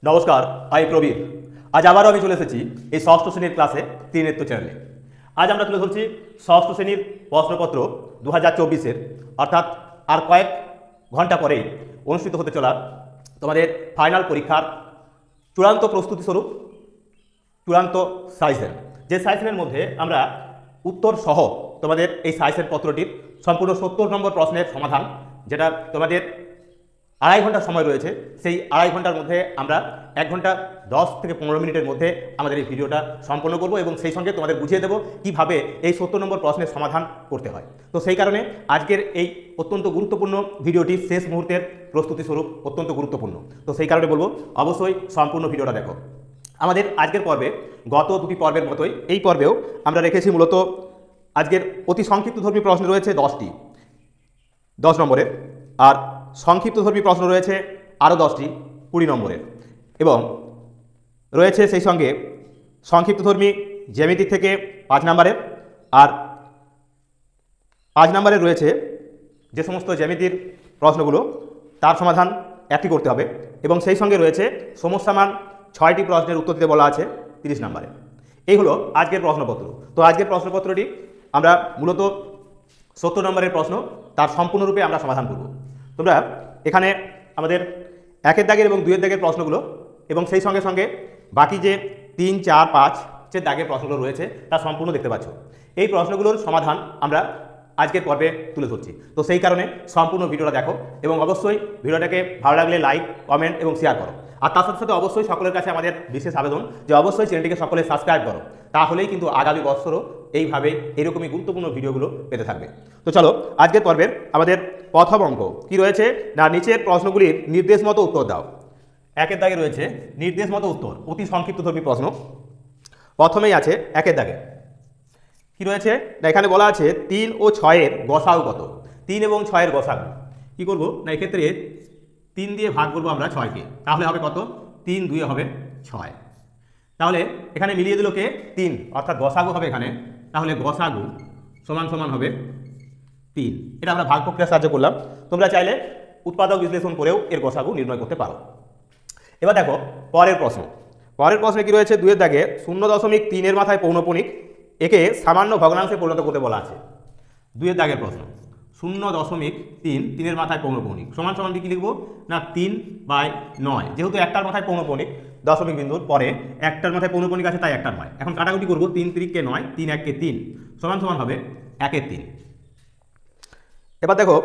নমস্কার, আমি প্রবীর। আজ আবারও আমি চলে এসেছি এই ষষ্ঠ শ্রেণীর ক্লাসে ত্রিনেত্র চ্যানেলে। আজ আমরা তুলে ধরছি ষষ্ঠ শ্রেণীর প্রশ্নপত্র 2024-এর, অর্থাৎ আর কয়েক ঘন্টা পরেই অনুষ্ঠিত হতে চলা তোমাদের ফাইনাল পরীক্ষার চূড়ান্ত প্রস্তুতি স্বরূপ চূড়ান্ত সাজেশন। যে সাজেশনের মধ্যে আমরা উত্তর সহ তোমাদের এই সাজেশন পত্রটির সম্পূর্ণ 70 নম্বর প্রশ্নের সমাধান, যেটা তোমাদের 2.5 ঘন্টা সময় রয়েছে, সেই 2.5 ঘন্টার মধ্যে আমরা 1 ঘন্টা 10 থেকে 15 মিনিটের মধ্যে আমাদের এই ভিডিওটা সম্পন্ন করব এবং সেই সঙ্গে তোমাদের বুঝিয়ে দেবো কীভাবে এই 70 নম্বর প্রশ্নের সমাধান করতে হয়। তো সেই কারণে আজকের এই অত্যন্ত গুরুত্বপূর্ণ ভিডিওটি শেষ মুহূর্তের প্রস্তুতি স্বরূপ অত্যন্ত গুরুত্বপূর্ণ। তো সেই কারণে বলবো অবশ্যই সম্পূর্ণ ভিডিওটা দেখো। আমাদের আজকের পর্বে গত দুটি পর্বের মতোই এই পর্বেও আমরা রেখেছি মূলত আজকের অতি সংক্ষিপ্তধর্মী প্রশ্ন রয়েছে 10টি, 10 নম্বরের, আর সংক্ষিপ্তধর্মী প্রশ্ন রয়েছে আরও 10টি 20 নম্বরের, এবং রয়েছে সেই সঙ্গে সংক্ষিপ্তধর্মী জ্যামিতি থেকে 5 নম্বরের, আর 5 নম্বরের রয়েছে যে সমস্ত জ্যামিতির প্রশ্নগুলো তার সমাধান একটি করতে হবে, এবং সেই সঙ্গে রয়েছে সমস্যামান 6টি প্রশ্নের উত্তর দিতে বলা আছে 30 নম্বরে। এই হলো আজকের প্রশ্নপত্র। তো আজকের প্রশ্নপত্রটি আমরা মূলত 70 নম্বরের প্রশ্ন, তার সম্পূর্ণরূপে আমরা সমাধান করব। তোমরা এখানে আমাদের 1-এর দাগের এবং 2-এর দাগের প্রশ্নগুলো এবং সেই সঙ্গে সঙ্গে বাকি যে 3, 4, 5 যে দাগের প্রশ্নগুলো রয়েছে তা সম্পূর্ণ দেখতে পাচ্ছ। এই প্রশ্নগুলোর সমাধান আমরা আজকের পর্বে তুলে ধরছি। তো সেই কারণে সম্পূর্ণ ভিডিওটা দেখো এবং অবশ্যই ভিডিওটাকে ভালো লাগলে লাইক, কমেন্ট এবং শেয়ার করো। আর তার সাথে সাথে অবশ্যই সকলের কাছে আমাদের বিশেষ আবেদন যে অবশ্যই চ্যানেলটিকে সকলে সাবস্ক্রাইব করো, তাহলেই কিন্তু আগামী বছরও এইভাবে এরকমই গুরুত্বপূর্ণ ভিডিওগুলো পেতে থাকবে। তো চলো আজকের পর্বের আমাদের প্রথম অঙ্ক কি রয়েছে না, নিচের প্রশ্নগুলির নির্দেশ মতো উত্তর দাও। 1-এর দাগে রয়েছে নির্দেশ মতো উত্তর, অতি সংক্ষিপ্তধর্মী প্রশ্ন। প্রথমেই আছে 1-এর দাগে কি রয়েছে না, এখানে বলা আছে 3 ও 6-এর গসাগু কত। 3 এবং 6-এর গসাগু কি করব না, এক্ষেত্রে 3 দিয়ে ভাগ করবো আমরা 6কে, তাহলে হবে কত, 3 2 হবে 6। তাহলে এখানে মিলিয়ে দিল কে 3, অর্থাৎ গসাগু হবে এখানে, তাহলে গসাগু সমান সমান হবে 3। এটা আমরা ভাগ প্রক্রিয়ার সাহায্যে করলাম। তোমরা চাইলে উৎপাদক বিশ্লেষণ করেও এর গসাগু নির্ণয় করতে পারো। এবার দেখো পরের প্রশ্ন। পরের প্রশ্নে কি রয়েছে, 2-এর দাগে 0.3-এর মাথায় পৌনঃপুনিক, একে সামান্য ভগ্নাংশে পরিণত করতে বলা আছে। 2-এর দাগের প্রশ্ন 0.3-3-এর মাথায় পৌনঃপুনিক সমান সমান কি লিখবো না, 3/9। যেহেতু একটার মাথায় পৌনঃপুনিক, দশমিক বিন্দুর পরে একটার মাথায় পৌনঃপুনিক আছে, তাই একটা নয়। এখন কাটাকুটি করবো, 3 3-কে 9, 3 1-কে 3 সমান সমান হবে 1-এর 3। এবার দেখো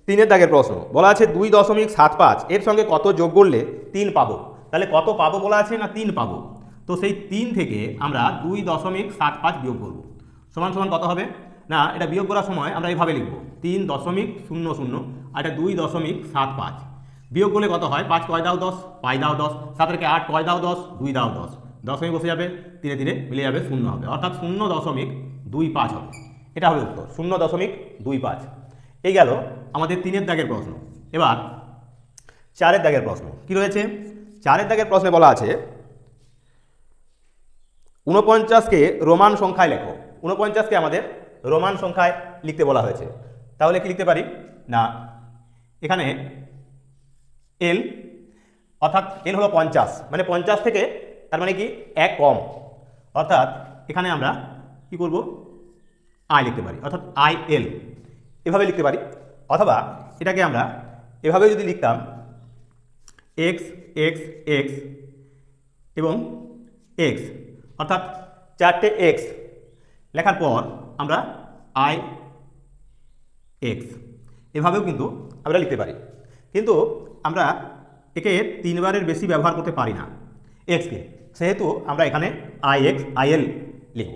3-এর দাগের প্রশ্ন বলা আছে 2.75 এর সঙ্গে কত যোগ করলে 3 পাবো। তাহলে কত পাবো বলা আছে না, 3 পাবো। তো সেই 3 থেকে আমরা 2.75 বিয়োগ করব, সমান সমান কত হবে না, এটা বিয়োগ করার সময় আমরা এইভাবে লিখব 3.00 আর এটা 2.75। বিয়োগ করলে কত হয়, 5 কয় দাও 10, পাই দাও 10, 7-কে 8 কয় দাও 10, 2 দাও 10, দশমিক বসে যাবে, ধীরে ধীরে মিলে যাবে, 0 হবে, অর্থাৎ 0.25 হবে। এটা হবে উত্তর, 0.25। এই গেল আমাদের 3-এর দাগের প্রশ্ন। এবার 4-এর দাগের প্রশ্ন কি রয়েছে, 4-এর দাগের প্রশ্নে বলা আছে 49-কে রোমান সংখ্যায় লেখো। 49-কে আমাদের রোমান সংখ্যায় লিখতে বলা হয়েছে। তাহলে কি লিখতে পারি না, এখানে এল, অর্থাৎ এল হলো 50, মানে 50 থেকে তার মানে কি 1 কম, অর্থাৎ এখানে আমরা কি করব, আই লিখতে পারি, অর্থাৎ IL এভাবে লিখতে পারি। অথবা এটাকে আমরা এভাবে যদি লিখতাম x x x এবং x, অর্থাৎ 4টে x লেখার পর আমরা IX এভাবেও কিন্তু আমরা লিখতে পারি। কিন্তু আমরা একে 3 বারের বেশি ব্যবহার করতে পারি না এক্সকে, সেহেতু আমরা এখানে IX IL লিখব।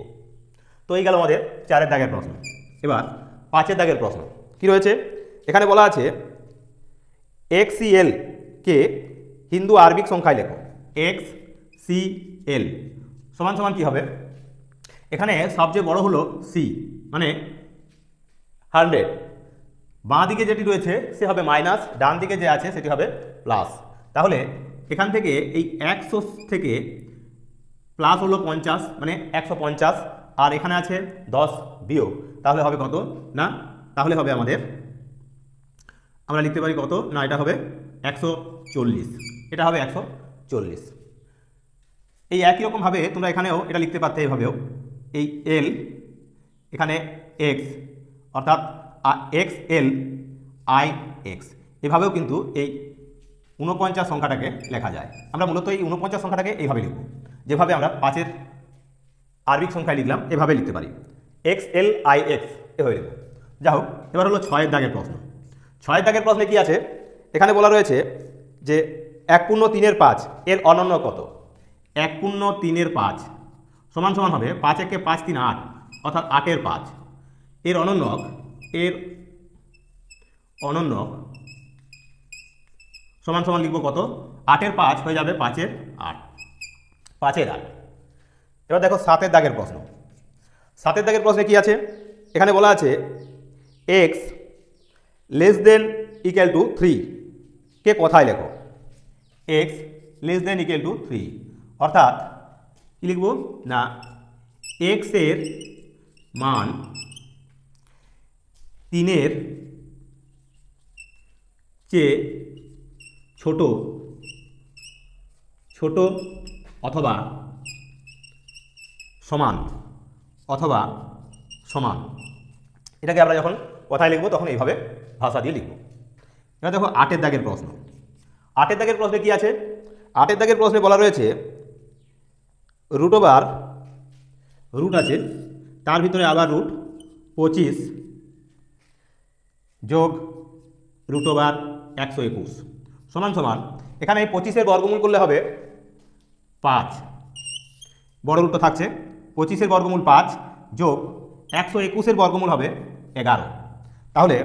তো এই গেল আমাদের 4-এর দাগের প্রশ্ন। এবার 5-এর দাগের প্রশ্ন কি রয়েছে, এখানে বলা আছে XCL কে হিন্দু আরবিক সংখ্যায় লেখো। XCL সমান সমান কি হবে, এখানে সবচেয়ে বড় হলো C, মানে 100। বাঁ দিকে যেটি রয়েছে সে হবে মাইনাস, ডান দিকে যে আছে সেটি হবে প্লাস। তাহলে এখান থেকে এই 100 থেকে প্লাস হলো 50, মানে 150, আর এখানে আছে 10 বিয়োগ, তাহলে হবে কত না, তাহলে হবে আমাদের, আমরা লিখতে পারি কত না, এটা হবে 140, এটা হবে 40। এই একই রকমভাবে তোমরা এখানেও এটা লিখতে পারতে এভাবেও, এই এল এখানে এক্স অর্থাৎ এক্স এল আই এক্স, এভাবেও কিন্তু এই 49 সংখ্যাটাকে লেখা যায়। আমরা মূলত এই 49 সংখ্যাটাকে এইভাবে লিখব, যেভাবে আমরা 5-এর আরবিক সংখ্যায় লিখলাম এভাবে লিখতে পারি, এক্স এল আই এক্স এভাবে লিখব। যা হোক, এবার হলো 6-এর দাগের প্রশ্ন। 6-এর দাগের প্রশ্নে কি আছে, এখানে বলা রয়েছে যে 1/3 এর অনন্য কত। 1/3 সমান সমান হবে 5 একে 5 3 8 অর্থাৎ 8-এর 5। এর অনন্যক সমান সমান লিখব কত, 8-এর 5 হয়ে যাবে 5-এর 8, 5-এর 8। এবার দেখো 7-এর দাগের প্রশ্ন। 7-এর দাগের প্রশ্নে কি আছে, এখানে বলা আছে x less than equal to 3 কে কোথায় লেখো। X less than equal to 3 অর্থাৎ কি লিখব না, এক্স এর মান 3-এর চেয়ে ছোট অথবা সমান এটাকে আমরা যখন কথায় লিখব তখন এইভাবে ভাষা দিয়ে লিখব। এবার দেখো 8-এর দাগের প্রশ্ন। 8-এর দাগের প্রশ্নে কি আছে, 8-এর দাগের প্রশ্নে বলা রয়েছে রুট আছে, তার ভিতরে আবার রুট 25 যোগ রুট ওভার 121 সমান সমান, এখানে এই 25-এর বর্গমূল করলে হবে 5, বড় রুট থাকছে, 25-এর বর্গমূল 5 যোগ 121-এর বর্গমূল হবে 11। তাহলে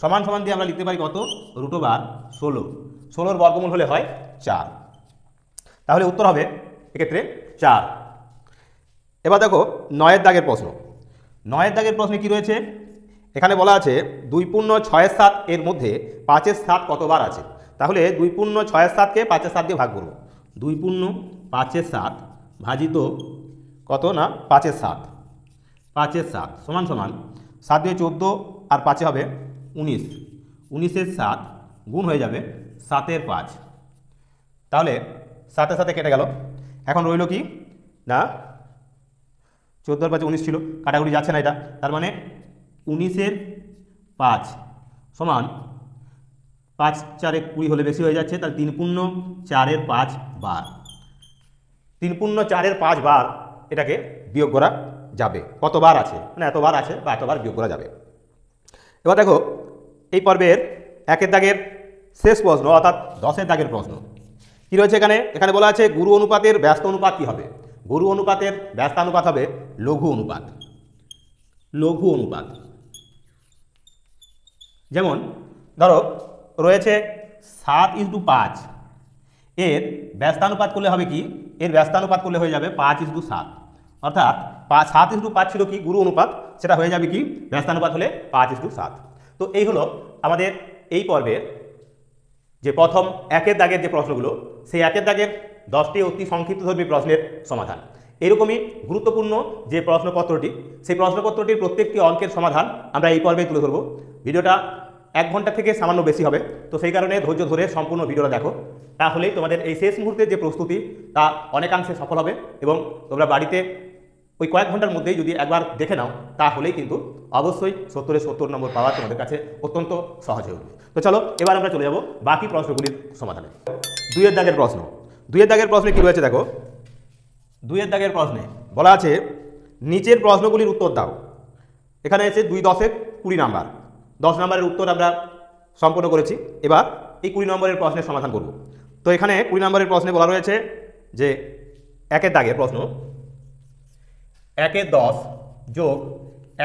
সমান সমান দিয়ে আমরা লিখতে পারি কত, রুট ওভার 16-র বর্গমূল হলে হয় 4। তাহলে উত্তর হবে এক্ষেত্রে 4। এবার দেখো 9-এর দাগের প্রশ্ন। 9-এর দাগের প্রশ্নে কি রয়েছে, এখানে বলা আছে 2/6-7 এর মধ্যে 5-এর 7 কতবার আছে। তাহলে 2/6-7কে 5-এর 7 দিয়ে ভাগ করব, 2/5-7 ভাজিত কত না 5-এর 7 সমান সমান 7 দিয়ে 14 আর 5-এ হবে 19, 19-এর 7 গুণ হয়ে যাবে 7-এর 5। তাহলে 7-এর সাথে কেটে গেল, এখন রইল কি না 14 আর 5 19 ছিল, কাটাকুটি যাচ্ছে না এটা, তার মানে 19-এর 5 সমান 5 4 20 হলে বেশি হয়ে যাচ্ছে, তাহলে 3/4-এর 5 বার, 3/4-এর 5 বার এটাকে বিয়োগ করা যাবে। কতবার আছে মানে এতবার আছে বা এতবার বিয়োগ করা যাবে। এবার দেখো এই পর্বের 1-এর দাগের শেষ প্রশ্ন অর্থাৎ 10-এর দাগের প্রশ্ন কি রয়েছে এখানে। এখানে বলা আছে গুরু অনুপাতের ব্যস্ত অনুপাত কি হবে। গুরু অনুপাতের ব্যস্তানুপাত হবে লঘু অনুপাত। যেমন ধরো রয়েছে 7:5, এর ব্যস্তানুপাত করলে হবে কি, এর ব্যস্তানুপাত করলে হয়ে যাবে 5:7, অর্থাৎ 7:5 ছিল কি গুরু অনুপাত, সেটা হয়ে যাবে কি ব্যস্তানুপাত হলে 5:7। তো এই হলো আমাদের এই পর্বের যে প্রথম 1-এর দাগের যে প্রশ্নগুলো, সেই 1-এর দাগের 10টি অতি সংক্ষিপ্তধর্মী প্রশ্নের সমাধান। এরকমই গুরুত্বপূর্ণ যে প্রশ্নপত্রটি, সেই প্রশ্নপত্রটির প্রত্যেকটি অঙ্কের সমাধান আমরা এই পর্বে তুলে ধরব। ভিডিওটা 1 ঘন্টা থেকে সামান্য বেশি হবে, তো সেই কারণে ধৈর্য ধরে সম্পূর্ণ ভিডিওটা দেখো, তাহলেই তোমাদের এই শেষ মুহূর্তের যে প্রস্তুতি তা অনেকাংশে সফল হবে এবং তোমরা বাড়িতে ওই কয়েক ঘন্টার মধ্যেই যদি একবার দেখে নাও তাহলেই কিন্তু অবশ্যই 70-এ 70 নম্বর পাওয়া তোমাদের কাছে অত্যন্ত সহজ হয়ে উঠবে। তো চলো এবার আমরা চলে যাব বাকি প্রশ্নগুলির সমাধানে। 2-এর দাগের প্রশ্ন। 2-এর দাগের প্রশ্নে কি রয়েছে দেখো। 2-এর দাগের প্রশ্নে বলা আছে নিচের প্রশ্নগুলির উত্তর দাও। এখানে এসে 2-10-এর 20 নাম্বার, 10 নম্বরের উত্তর আমরা সম্পন্ন করেছি। এবার এই 20 নম্বরের প্রশ্নের সমাধান করব। তো এখানে 20 নম্বরের প্রশ্নে বলা রয়েছে যে 1-এর দাগের প্রশ্ন, 1-এর 10 যোগ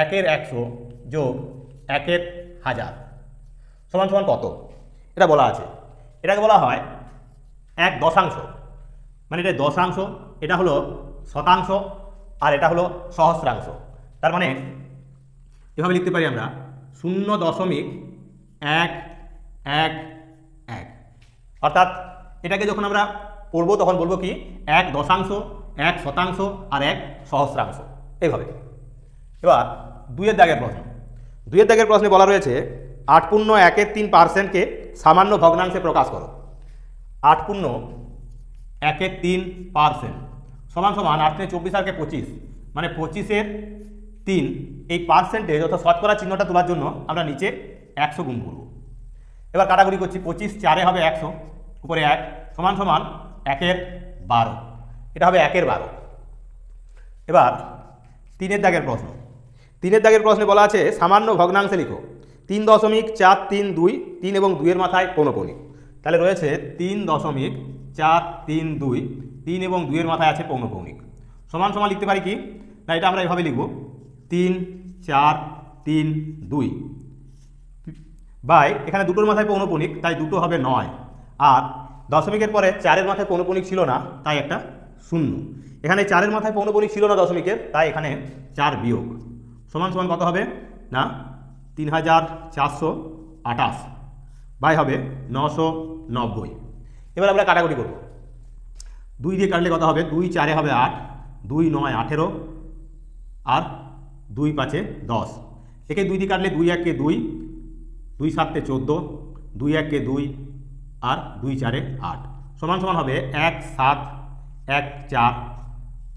1-এর 100 যোগ 1-এর 1000 সমান সমান কত, এটা বলা আছে। এটাকে বলা হয় 1 দশাংশ, মানে এটা দশাংশ, এটা হলো শতাংশ আর এটা হলো সহস্রাংশ। তার মানে এভাবে লিখতে পারি আমরা 0.111, অর্থাৎ এটাকে যখন আমরা পড়বো তখন বলবো কি 1 দশাংশ, 1 শতাংশ আর 1 সহস্রাংশ এইভাবে। এবার 2-এর দাগের প্রশ্ন। 2-এর দাগের প্রশ্নে বলা রয়েছে 8.1-3% সামান্য ভগ্নাংশে প্রকাশ করো। 8.1 1/3% সমান সমান 8 × 24 আর 25 মানে 25/3 এই পার্সেন্টেজ অর্থাৎ শতকরা চিহ্নটা তোলার জন্য আমরা নিচে 100 গুণ করব। এবার কাটাকুটি করছি, 25 4 হবে 100 উপরে 1 সমান সমান 1/12, এটা হবে 1/12। এবার 3-এর দাগের প্রশ্ন। 3-এর দাগের প্রশ্নে বলা আছে সামান্য ভগ্নাংশে লিখো 3.432, 3 এবং 2-এর মাথায় পৌনঃপুনিক। তাহলে রয়েছে 3.432, 3 এবং 2-এর মাথায় আছে পৌনঃপুনিক। সমান সমান লিখতে পারি কি না, এটা আমরা এভাবে লিখব 3 4 3 2 বাই এখানে দুটোর মাথায় পৌনঃপুনিক তাই দুটো হবে 9, আর দশমিকের পরে 4-এর মাথায় পৌনঃপুনিক ছিল না তাই একটা 0। এখানে 4-এর মাথায় পৌনঃপুনিক ছিল না দশমিকের তাই এখানে 4 বিয়োগ সমান সমান কত হবে না 3428 বাই হবে 990। এবার আমরা কাটাকুটি করব, 2 দিয়ে কাটলে কত হবে 2 4 হবে 8, 2 9 18 আর 2 5 10। একে 2 দিয়ে কাটলে 2 1 কে 2, 2 7 14, 2 1 কে 2 আর 2 4 8 সমান সমান হবে 1 7 1 4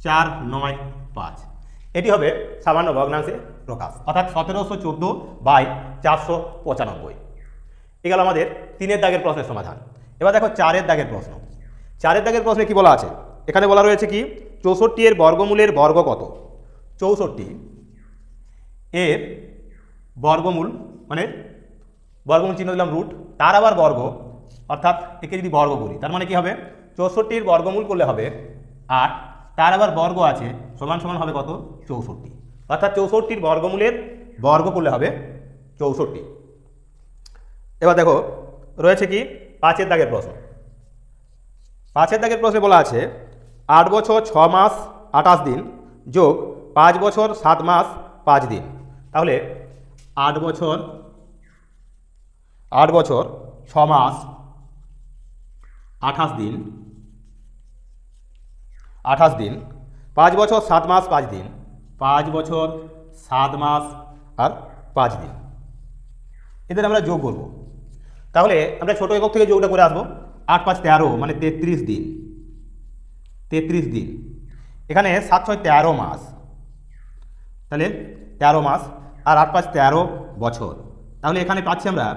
4 9 5। এটি হবে সামান্য ভগ্নাংশে প্রকাশ অর্থাৎ 1714/495। এ গেল আমাদের 3-এর দাগের প্রশ্নের সমাধান। এবার দেখো 4-এর দাগের প্রশ্ন। 4-এর দাগের প্রশ্নে কি বলা আছে, এখানে বলা রয়েছে কি 64 এর বর্গমূলের বর্গ কত। 64 এর বর্গমূল মানে বর্গমূল চিহ্ন দিলাম রুট, তার আবার বর্গ অর্থাৎ একে যদি বর্গ করি তার মানে কি হবে 64 বর্গমূল করলে হবে 8, তার আবার বর্গ আছে সমান সমান হবে কত 64, অর্থাৎ 64 বর্গমূলের বর্গ করলে হবে 64। এবার দেখো রয়েছে কি 5-এর দাগের প্রশ্ন। 5-এর দাগের প্রশ্নে বলা আছে 8 বছর 6 মাস 28 দিন যোগ 5 বছর 7 মাস 5 দিন। তাহলে 8 বছর 6 মাস 28 দিন 5 বছর 7 মাস 5 দিন, 5 বছর 7 মাস আর 5 দিন, এদের আমরা যোগ করব। তাহলে আমরা ছোট একক থেকে যোগটা করে আসবো। 8 5 13 মানে 33 দিন, 33 দিন। এখানে 7 6 13 মাস, তাহলে 13 মাস আর 8 5 13 বছর। তাহলে এখানে পাচ্ছি আমরা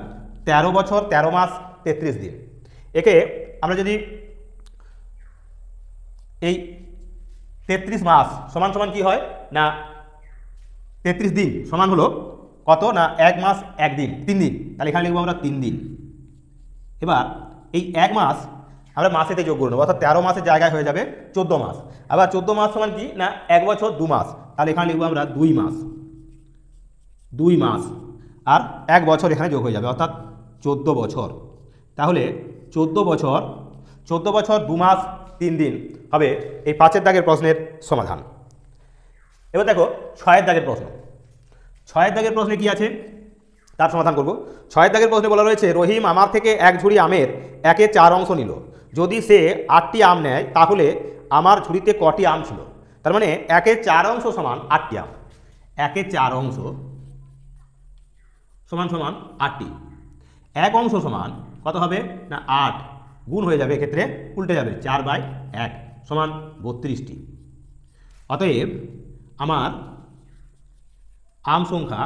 13 বছর 13 মাস 33 দিন। একে আমরা যদি এই 33 মাস সমান সমান কি হয় না 33 দিন সমান হলো কত না 1 মাস 1 দিন 3 দিন, তাহলে এখানে লিখবো আমরা 3 দিন। এবার এই 1 মাস আমরা মাসেতে যোগ করে নেবো, অর্থাৎ 13 মাসের জায়গায় হয়ে যাবে 14 মাস। আবার 14 মাস সমান কি না 1 বছর 2 মাস, তাহলে এখানে লিখবো আমরা 2 মাস, 2 মাস আর 1 বছর এখানে যোগ হয়ে যাবে অর্থাৎ 14 বছর। তাহলে 14 বছর 2 মাস 3 দিন হবে এই 5-এর দাগের প্রশ্নের সমাধান। এবার দেখো 6-এর দাগের প্রশ্ন। 6-এর দাগের প্রশ্নে কি আছে তার সমাধান করব। 6-এর দাগের প্রশ্নে বলা রয়েছে রহিম আমার থেকে 1 ঝুড়ি আমের 1/4 অংশ নিল। যদি সে 8টি আম নেয় তাহলে আমার ঝুড়িতে কটি আম ছিল। তার মানে 1/4 অংশ সমান 8টি আম, 1/4 অংশ সমান সমান 8টি। 1 অংশ সমান কত হবে না 8, গুণ হয়ে যাবে এক্ষেত্রে উল্টে যাবে 4/1 সমান 32টি। অতএব আমার আম সংখ্যা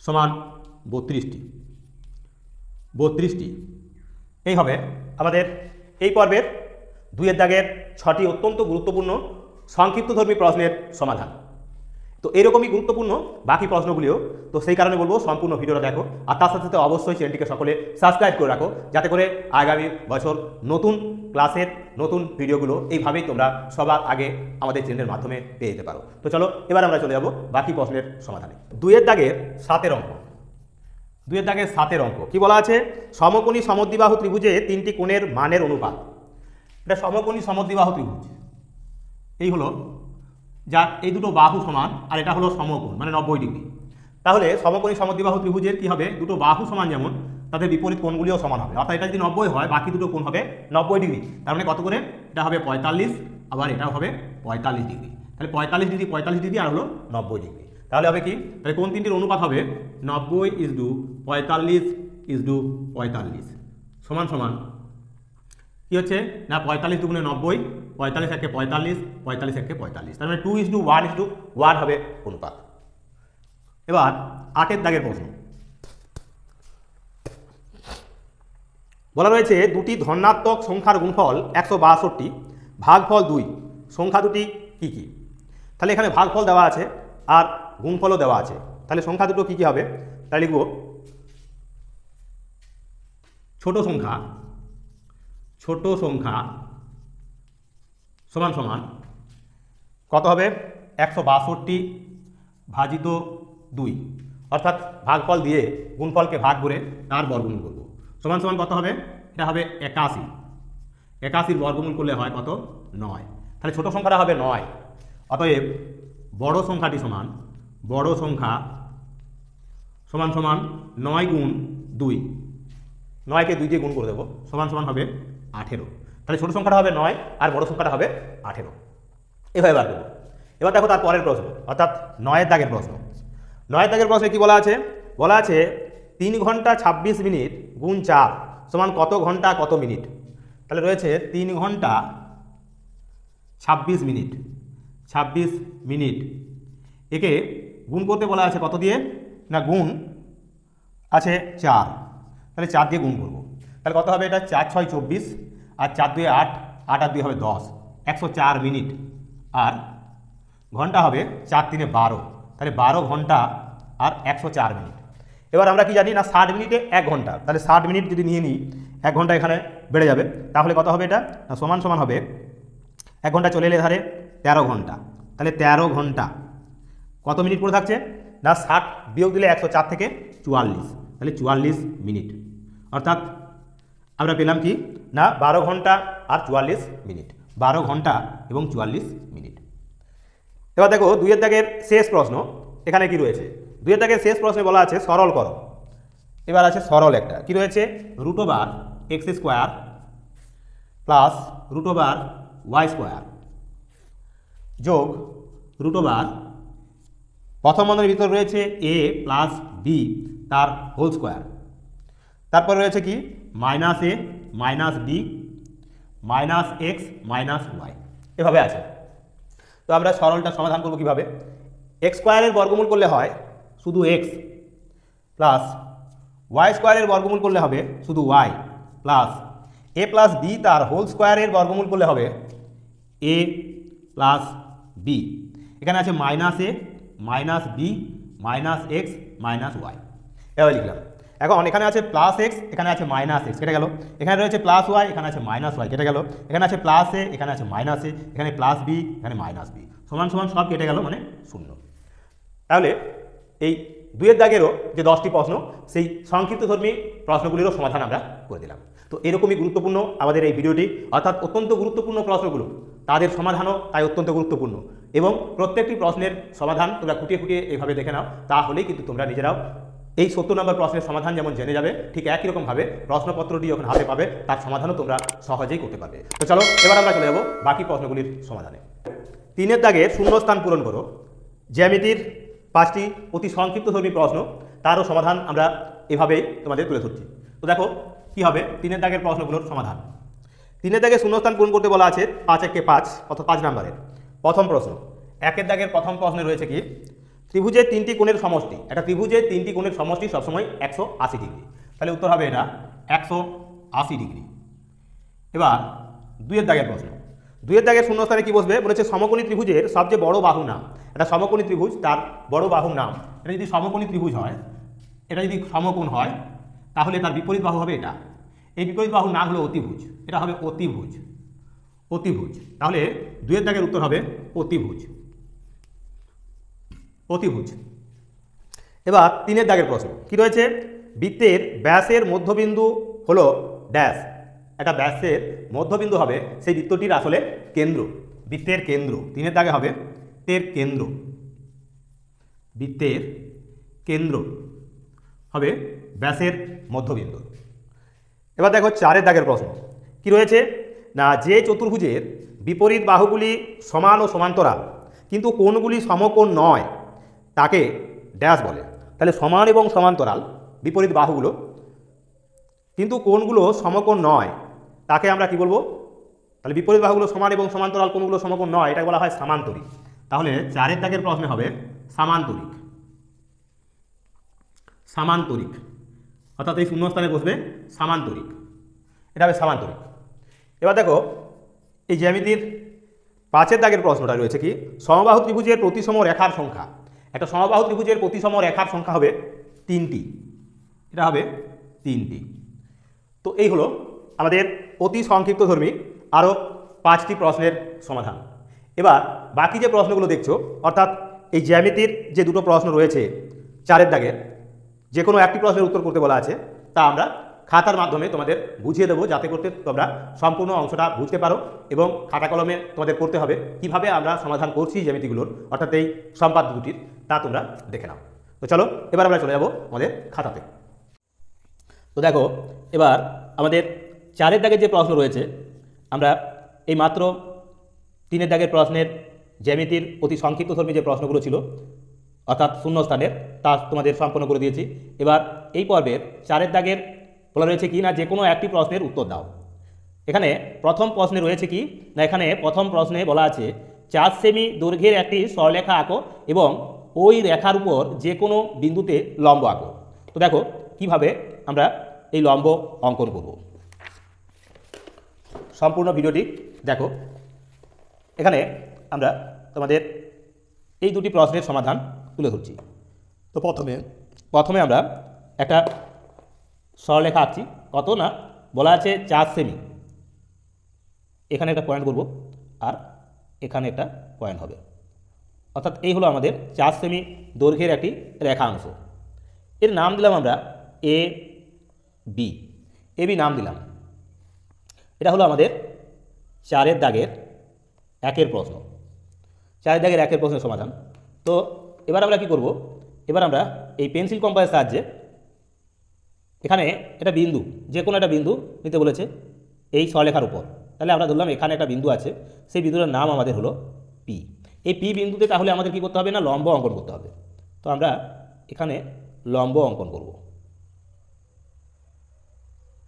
সমান 32টি। এই হবে আমাদের এই পর্বের 2-এর দাগের 6টি অত্যন্ত গুরুত্বপূর্ণ সংক্ষিপ্তধর্মী প্রশ্নের সমাধান। তো এরকমই গুরুত্বপূর্ণ বাকি প্রশ্নগুলিও, তো সেই কারণে বলবো সম্পূর্ণ ভিডিওটা দেখো, আর তার সাথে সাথে অবশ্যই চ্যানেলটিকে সকলে সাবস্ক্রাইব করে রাখো যাতে করে আগামী বছর নতুন ক্লাসের নতুন ভিডিওগুলো এইভাবেই তোমরা সবার আগে আমাদের চ্যানেলের মাধ্যমে পেয়ে যেতে পারো। তো চলো এবার আমরা চলে যাব বাকি প্রশ্নের সমাধানে। 2-এর দাগের 7-এর অঙ্ক। 2-এর দাগের 7-এর অঙ্ক কি বলা আছে সমকোণী সমদ্বিবাহু ত্রিভুজে 3টি কোণের মানের অনুপাত। এটা সমকোণী সমদ্বিবাহু ত্রিভুজ, এই হলো যার এই দুটো বাহু সমান আর এটা হলো সমকোণ মানে 90 ডিগ্রি। তাহলে সমকোণী সমদ্বিবাহু ত্রিভুজের কি হবে দুটো বাহু সমান যেমন তাদের বিপরীত কোণগুলিও সমান হবে, অর্থাৎ এটা যদি 90 হয় বাকি দুটো কোণ হবে 90 ডিগ্রি। তার মানে কত করে এটা হবে 45, আবার এটাও হবে 45 ডিগ্রি। তাহলে 45 ডিগ্রি আর হলো 90 ডিগ্রি। তাহলে হবে কি তাহলে কোণ তিনটির অনুপাত হবে 90:45:45 সমান সমান কি হচ্ছে না 45 দুগুণে 90, 45 একে 45, 45 একে 45, তার মানে 2:1:1 হবে অনুপাত। এবার 8 দাগের প্রশ্ন বলা রয়েছে দুটি ধনাত্মক সংখ্যার গুণফল 162, ভাগফল 2, সংখ্যা দুটি কি কি? তাহলে এখানে ভাগফল দেওয়া আছে আর গুণফলও দেওয়া আছে, তাহলে সংখ্যা দুটো কি কি হবে? তাহলে লিখব ছোট সংখ্যা সমান সমান কত হবে? 162 ভাজিত 2, অর্থাৎ ভাগফল দিয়ে গুণফলকে ভাগ করে তার বর্গমূল করব, সমান সমান কত হবে? এটা হবে 81। 81 বর্গমূল করলে হয় কত? 9। তাহলে ছোট সংখ্যাটা হবে 9। অতএব বড় সংখ্যাটি সমান 9 গুণ 2, 9কে 2 দিয়ে গুণ করে দেবো, সমান সমান হবে 18। তাহলে ছোট সংখ্যাটা হবে 9 আর বড় সংখ্যাটা হবে 18। এভাবে বার করবো। এবার দেখো তার পরের প্রশ্ন, অর্থাৎ 9 দাগের প্রশ্ন। 9 দাগের প্রশ্নে কি বলা আছে? বলা আছে 3 ঘন্টা 26 মিনিট গুণ 4 সমান কত ঘন্টা কত মিনিট? তাহলে রয়েছে 3 ঘন্টা 26 মিনিট, একে গুণ করতে বলা আছে কত দিয়ে? না গুণ আছে 4, তাহলে 4 দিয়ে গুণ করব। তাহলে কত হবে? এটা 4 6 24 আর 4 2 8, 8 আর 2 হবে 10, 104 মিনিট। আর ঘন্টা হবে 4 3 12, তাহলে 12 ঘন্টা আর 104 মিনিট। এবার আমরা কি জানি না 60 মিনিটে 1 ঘন্টা, তাহলে 60 মিনিট যদি নিয়ে নিই 1 ঘন্টা এখানে বেড়ে যাবে, তাহলে কত হবে? এটা না সমান সমান হবে 1 ঘন্টা চলে এলে ধারে 13 ঘন্টা, তাহলে 13 ঘন্টা কত মিনিট পড়ে থাকছে? না 60 বিয়োগ দিলে 104 থেকে 44, তাহলে 44 মিনিট। অর্থাৎ আমরা পেলাম কি না 12 ঘন্টা আর 44 মিনিট, 12 ঘন্টা এবং 44 মিনিট। এবার দেখো 2 দাগের শেষ প্রশ্ন, এখানে কি রয়েছে? 2 দাগের শেষ প্রশ্নে বলা আছে সরল করো। এবার আছে সরল একটা, কি রয়েছে? √x² প্লাস √y² যোগ √ প্রথম বন্ধনীর ভিতর রয়েছে a প্লাস b তার হোল স্কোয়ার, তারপর রয়েছে কি -a minus b minus x minus y, এভাবে আছে। তো আমরা সরলটা সমাধান করব কিভাবে? x² এর বর্গমূল করলে হয় শুধু x, প্লাস y² এর বর্গমূল করলে হবে শুধু y, plus a plus b তার হোল স্কোয়ারের বর্গমূল করলে হবে a প্লাস b। এখানে আছে -a minus b minus x minus y, এভাবে লিখলাম। এখন এখানে আছে প্লাস এক্স, এখানে আছে মাইনাস এক্স, কেটে গেল। এখানে রয়েছে প্লাস ওয়াই, এখানে আছে মাইনাস ওয়াই, কেটে গেল। এখানে আছে প্লাস এ, এখানে আছে মাইনাস এ, এখানে প্লাস বি, এখানে মাইনাস বি, সমান সমান সব কেটে গেল, মানে 0। তাহলে এই 2 দাগেরও যে 10টি প্রশ্ন, সেই সংক্ষিপ্তধর্মী প্রশ্নগুলিরও সমাধান আমরা করে দিলাম। তো এরকমই গুরুত্বপূর্ণ আমাদের এই ভিডিওটি, অর্থাৎ অত্যন্ত গুরুত্বপূর্ণ প্রশ্নগুলো, তাদের সমাধানও তাই অত্যন্ত গুরুত্বপূর্ণ। এবং প্রত্যেকটি প্রশ্নের সমাধান তোমরা খুঁটিয়ে খুঁটিয়ে এইভাবে দেখে নাও, তাহলেই কিন্তু তোমরা নিজেরাও এই 70 নম্বর প্রশ্নের সমাধান যেমন জেনে যাবে, ঠিক একই রকমভাবে প্রশ্নপত্রটি যখন হাতে পাবে তার সমাধানও তোমরা সহজেই করতে পারবে। তো চলো এবার আমরা চলে যাব বাকি প্রশ্নগুলির সমাধানে। 3 দাগের শূন্যস্থান পূরণ করো, জ্যামিতির 5টি অতি সংক্ষিপ্তধর্মী প্রশ্ন, তারও সমাধান আমরা এভাবেই তোমাদের তুলে ধরছি। তো দেখো কি হবে 3 দাগের প্রশ্নগুলোর সমাধান। 3 দাগে শূন্যস্থান পূরণ করতে বলা আছে 5 একে 5, অর্থাৎ 5 নম্বরের প্রথম প্রশ্ন। 1 দাগের প্রথম প্রশ্নে রয়েছে কি ত্রিভুজের 3টি কোণের সমষ্টি। একটা ত্রিভুজের 3টি কোণের সমষ্টি সবসময় 180 ডিগ্রি, তাহলে উত্তর হবে এটা 180 ডিগ্রি। এবার 2 দাগের প্রশ্ন। 2 দাগের শূন্যস্থানে কি বসবে? বলেছে সমকোণী ত্রিভুজের সবচেয়ে বড় বাহু নাম। এটা সমকোণী ত্রিভুজ, তার বড় বাহুর নাম। এটা যদি সমকোণী ত্রিভুজ হয়, এটা যদি সমকোণ হয়, তাহলে তার বিপরীত বাহু হবে এটা। এই বিপরীত বাহুর নাম হলো অতিভুজ, এটা হবে অতিভুজ। অতিভুজ, তাহলে 2 দাগের উত্তর হবে অতিভুজ। অতিভুজ। এবার 3 দাগের প্রশ্ন কি রয়েছে? বৃত্তের ব্যাসের মধ্যবিন্দু হলো ড্যাশ। একটা ব্যাসের মধ্যবিন্দু হবে সেই বৃত্তটির আসলে কেন্দ্র, বৃত্তের কেন্দ্র। 3 দাগে হবে বৃত্তের কেন্দ্র, বৃত্তের কেন্দ্র হবে ব্যাসের মধ্যবিন্দু। এবার দেখো 4 দাগের প্রশ্ন কি রয়েছে? না যে চতুর্ভুজের বিপরীত বাহুগুলি সমান ও সমান্তরাল কিন্তু কোণগুলি সমকোণ নয় তাকে ড্যাশ বলে। তাহলে সমান এবং সমান্তরাল বিপরীত বাহুগুলো, কিন্তু কোণগুলো সমকোণ নয়, তাকে আমরা কি বলবো? তাহলে বিপরীত বাহুগুলো সমান এবং সমান্তরাল কোণগুলো সমকোণ নয়, এটা বলা হয় সামান্তরিক। তাহলে 4-এর দাগের প্রশ্নে হবে সামান্তরিক। সামান্তরিক অর্থাৎ এই শূন্যস্থানে বসবে সামান্তরিক, এটা হবে সামান্তরিক। এবার দেখো এই জ্যামিতির 5-এর দাগের প্রশ্নটা রয়েছে কি? সমবাহু ত্রিভুজের প্রতিসম রেখার সংখ্যা। একটা সমবাহু ত্রিভুজের প্রতিসম রেখার সংখ্যা হবে 3টি, এটা হবে 3টি। তো এই হলো আমাদের অতি সংক্ষিপ্তধর্মী আরও 5টি প্রশ্নের সমাধান। এবার বাকি যে প্রশ্নগুলো দেখছো, অর্থাৎ এই জ্যামিতির যে দুটো প্রশ্ন রয়েছে 4-এর দাগের, যে কোনো একটি প্রশ্নের উত্তর করতে বলা আছে, তা আমরা খাতার মাধ্যমে তোমাদের বুঝিয়ে দেবো, যাতে করতে তোমরা সম্পূর্ণ অংশটা বুঝতে পারো এবং খাতা কলমে তোমাদের করতে হবে কিভাবে আমরা সমাধান করছি জ্যামিতিগুলোর, অর্থাৎ এই সম্পাদ্য দুটির, তা তোমরা দেখে নাও। তো চলো এবার আমরা চলে যাবো আমাদের খাতাতে। তো দেখো এবার আমাদের 4-এর দাগের যে প্রশ্ন রয়েছে, আমরা এই মাত্র 3-এর দাগের প্রশ্নের জ্যামিতির অতি সংক্ষিপ্তধর্মী যে প্রশ্নগুলো ছিল, অর্থাৎ শূন্যস্থানের, তা তোমাদের সম্পন্ন করে দিয়েছি। এবার এই পর্বের 4-এর দাগের বলা রয়েছে কি না, যে কোনো একটি প্রশ্নের উত্তর দাও। এখানে প্রথম প্রশ্নে রয়েছে কি না, এখানে প্রথম প্রশ্নে বলা আছে 4 সেমি দৈর্ঘ্যের একটি সরলরেখা আঁকো এবং ওই রেখার উপর যে কোনো বিন্দুতে লম্ব আঁকো। তো দেখো কিভাবে আমরা এই লম্ব অঙ্কন করব। সম্পূর্ণ ভিডিওটি দেখো। এখানে আমরা তোমাদের এই দুটি প্রশ্নের সমাধান তুলে ধরছি। তো প্রথমে আমরা একটা সরলরেখা আঁকছি। কত না বলা আছে 4 সেমি, এখানে একটা পয়েন্ট করব আর এখানে একটা পয়েন্ট হবে, অর্থাৎ এই হলো আমাদের 4 সেমি দৈর্ঘ্যের একটি রেখাংশ। এর নাম দিলাম আমরা এ বি নাম দিলাম। এটা হলো আমাদের 4-এর দাগের 1-এর প্রশ্ন, 4-এর দাগের 1-এর প্রশ্নের সমাধান। তো এবার আমরা কি করব? এবার আমরা এই পেন্সিল কম্পাসের সাহায্যে এখানে একটা বিন্দু, যে কোনো একটা বিন্দু নিতে বলেছে এই সরলরেখার উপর। তাহলে আমরা ধরলাম এখানে একটা বিন্দু আছে, সেই বিন্দুটার নাম আমাদের হলো পি। এই পি বিন্দুতে তাহলে আমাদের কি করতে হবে না, লম্ব অঙ্কন করতে হবে। তো আমরা এখানে লম্ব অঙ্কন করব,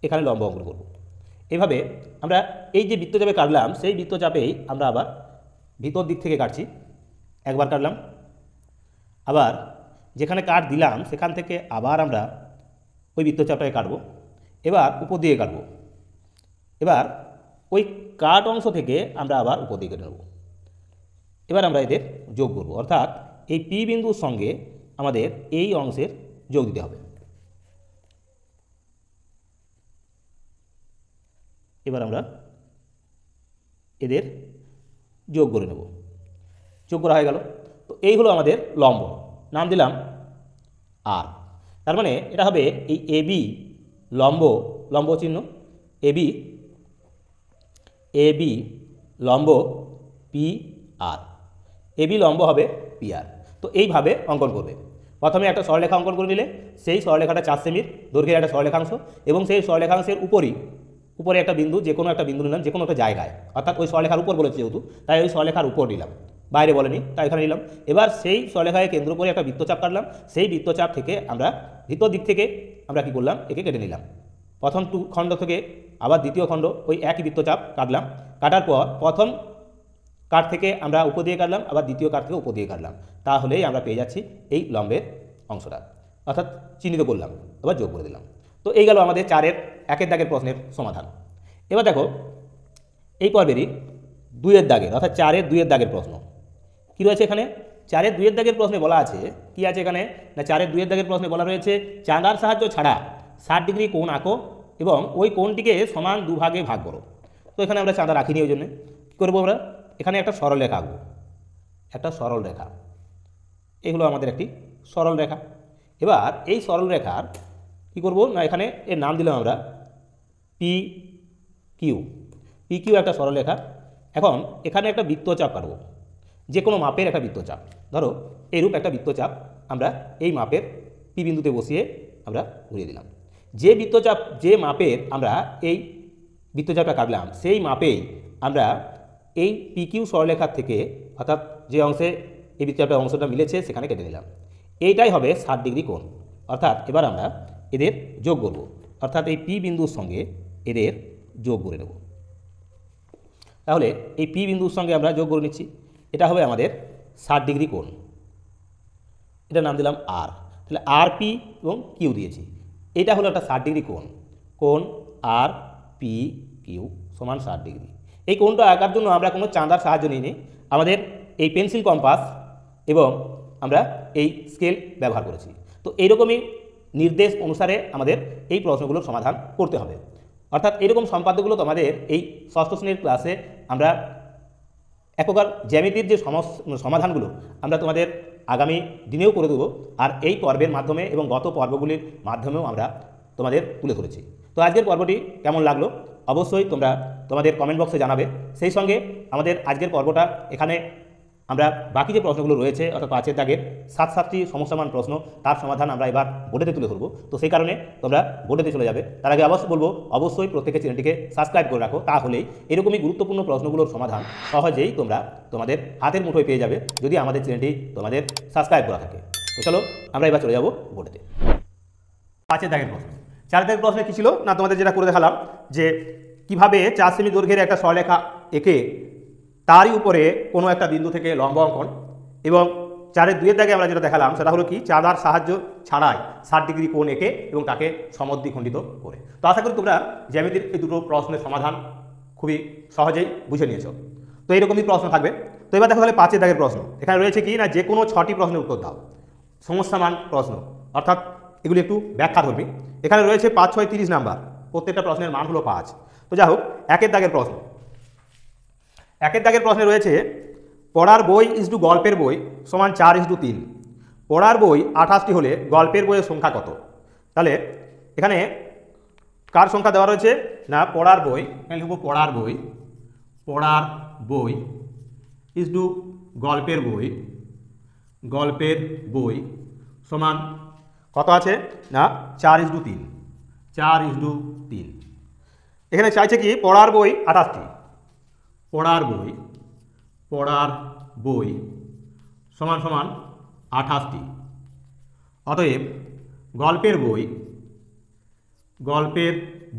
এখানে লম্ব অঙ্কন করব। এভাবে আমরা এই যে বৃত্তচাপে কাটলাম, সেই বৃত্তচাপেই আমরা আবার ভিতর দিক থেকে কাটছি। একবার কাটলাম, আবার যেখানে কাট দিলাম সেখান থেকে আবার আমরা ওই বৃত্তচাপটাকে কাটবো। এবার উপর দিয়ে কাটবো। এবার ওই কাট অংশ থেকে আমরা আবার উপর দিয়ে কেটে নেব। এবার আমরা এদের যোগ করব, অর্থাৎ এই পি বিন্দুর সঙ্গে আমাদের এই অংশের যোগ দিতে হবে। এবার আমরা এদের যোগ করে নেব। যোগ করা হয়ে গেল। তো এই হলো আমাদের লম্ব, নাম দিলাম আর। তার মানে এটা হবে এই এবি লম্ব চিহ্ন, এবি লম্ব পি আর, এবি লম্ব হবে পি আর। তো এইভাবে অঙ্কন করবে। প্রথমে একটা সরলরেখা অঙ্কন করে নিলে, সেই সরলরেখাটা 4 সেমির দৈর্ঘ্যের একটা সরলরেখাংশ, এবং সেই সরলরেখাংশের উপরে একটা বিন্দু, যে কোনো একটা বিন্দু নিলাম, যে কোনো একটা জায়গায়, অর্থাৎ ওই সরলরেখার উপর বলেছে যেহেতু, তাই ওই সরলরেখার উপর নিলাম, বাইরে বলেনি তাই এখানে নিলাম। এবার সেই সরলরেখাকে কেন্দ্র করে একটা বৃত্তচাপ কাটলাম। সেই বৃত্তচাপ থেকে আমরা ভিতর দিক থেকে আমরা কি করলাম, একে কেটে নিলাম। প্রথম খণ্ড থেকে আবার দ্বিতীয় খণ্ড ওই একই বৃত্তচাপ কাটলাম। কাটার পর প্রথম কাট থেকে আমরা উপর দিয়ে কাটলাম, আবার দ্বিতীয় কাট থেকে উপর দিয়ে কাটলাম। তাহলেই আমরা পেয়ে যাচ্ছি এই লম্বের অংশটা, অর্থাৎ চিহ্নিত করলাম, আবার যোগ করে দিলাম। তো এই গেল আমাদের 4-এর 1-এর দাগের প্রশ্নের সমাধান। এবার দেখো এই পর্বেরই 2-এর দাগের, অর্থাৎ 4-এর 2-এর দাগের প্রশ্ন কী রয়েছে এখানে। 4-এর 2-এর দাগের প্রশ্নে বলা আছে কি আছে এখানে না, 4-এর 2-এর দাগের প্রশ্নে বলা রয়েছে চাঁদার সাহায্য ছাড়া 60 ডিগ্রি কোণ আঁকো এবং ওই কোণটিকে সমান দুভাগে ভাগ করো। তো এখানে আমরা চাঁদা রাখিনি, ওই জন্য কী করবো আমরা, এখানে একটা সরল রেখা আঁকবো, একটা সরল রেখা। এই হলো আমাদের একটি সরল রেখা। এবার এই সরল রেখার কী করবো না, এখানে এর নাম দিলাম আমরা পি কিউ একটা সরল রেখা। এখন এখানে একটা বৃত্তচাপ কাটবো, যে কোনো মাপের একটা বৃত্তচাপ, ধরো এইরূপ একটা বৃত্তচাপ আমরা এই মাপের পি বিন্দুতে বসিয়ে আমরা ঘুরিয়ে দিলাম। যে বৃত্তচাপ, যে মাপের আমরা এই বৃত্তচাপটা কাটলাম, সেই মাপেই আমরা এই পি কিউ সরলরেখার থেকে, অর্থাৎ যে অংশে এই বৃত্তচাপের অংশটা মিলেছে সেখানে কেটে নিলাম। এইটাই হবে 60 ডিগ্রি কোণ। অর্থাৎ এবার আমরা এদের যোগ করব, অর্থাৎ এই পি বিন্দুর সঙ্গে এদের যোগ করে নেব। তাহলে এই পি বিন্দুর সঙ্গে আমরা যোগ করে নিচ্ছি, এটা হবে আমাদের 60 ডিগ্রি কোণ, এটার নাম দিলাম আর। তাহলে আর পি এবং কিউ দিয়েছি, এটা হলো একটা 60 ডিগ্রি কোণ, কোণ আর পি কিউ সমান 60 ডিগ্রি। এই কোণটা আঁকার জন্য আমরা কোনো চাঁদার সাহায্য নিইনি, আমাদের এই পেন্সিল কম্পাস এবং আমরা এই স্কেল ব্যবহার করেছি। তো এইরকমই নির্দেশ অনুসারে আমাদের এই প্রশ্নগুলোর সমাধান করতে হবে। অর্থাৎ এরকম সম্পাদ্যগুলো তোমাদের এই ষষ্ঠ শ্রেণীর ক্লাসে আমরা এক প্রকার জ্যামিতির যে সমাধানগুলো আমরা তোমাদের আগামী দিনেও করে দেবো, আর এই পর্বের মাধ্যমে এবং গত পর্বগুলির মাধ্যমেও আমরা তোমাদের তুলে ধরেছি। তো আজকের পর্বটি কেমন লাগলো অবশ্যই তোমরা তোমাদের কমেন্ট বক্সে জানাবে। সেই সঙ্গে আমাদের আজকের পর্বটা এখানে আমরা বাকি যে প্রশ্নগুলো রয়েছে অর্থাৎ 5 দাগের 7টি সমস্যামান প্রশ্ন, তার সমাধান আমরা এবার বোর্ডেতে তুলে ধরবো। তো সেই কারণে তোমরা বোর্ডেতে চলে যাবে। তার আগে অবশ্যই বলবো অবশ্যই প্রত্যেকের চ্যানেলটিকে সাবস্ক্রাইব করে রাখো, তাহলেই এরকমই গুরুত্বপূর্ণ প্রশ্নগুলোর সমাধান সহজেই তোমরা তোমাদের হাতের মুঠোয় পেয়ে যাবে যদি আমাদের চ্যানেলটি তোমাদের সাবস্ক্রাইব করা থাকে। তো চলো আমরা এবার চলে যাবো বোর্ডেতে। 5 দাগের প্রশ্ন। 4 দাগের প্রশ্নে কী ছিল না, তোমাদের যেটা করে দেখালাম যে কিভাবে 4 সেমি দৈর্ঘ্যের একটা সরলরেখা এঁকে তারই উপরে কোনো একটা বিন্দু থেকে লম্ব অঙ্কন, এবং 4-এর 2 দাগে আমরা যেটা দেখালাম সেটা হলো কি চাঁদার সাহায্য ছাড়াই 60 ডিগ্রি কোণ এঁকে এবং তাকে সমদ্বিখণ্ডিত করে। তো আশা করি তোমরা জ্যামিতির এই দুটো প্রশ্নের সমাধান খুবই সহজেই বুঝে নিয়েছো। তো এইরকমই প্রশ্ন থাকবে। তো এবার দেখো তাহলে 5 দাগের প্রশ্ন। এখানে রয়েছে কি না, যে কোনো 6টি প্রশ্নের উত্তর দাও, সমস্যামান প্রশ্ন, অর্থাৎ এগুলি একটু ব্যাখ্যা ধরবি। এখানে রয়েছে 5, 6, 30 নাম্বার, প্রত্যেকটা প্রশ্নের মান হলো 5। তো যাই হোক, 1 দাগের প্রশ্ন। 1 দাগের প্রশ্নে রয়েছে পড়ার বই ইসটু গল্পের বই সমান 4:3। পড়ার বই 28টি হলে গল্পের বইয়ের সংখ্যা কত? তাহলে এখানে কার সংখ্যা দেওয়া রয়েছে না, পড়ার বই, এখানে লিখব পড়ার বই ইসটু গল্পের বই সমান কত আছে না 4:3। এখানে চাইছে কি পড়ার বই 28টি, পড়ার বই সমান 28টি। অতএব গল্পের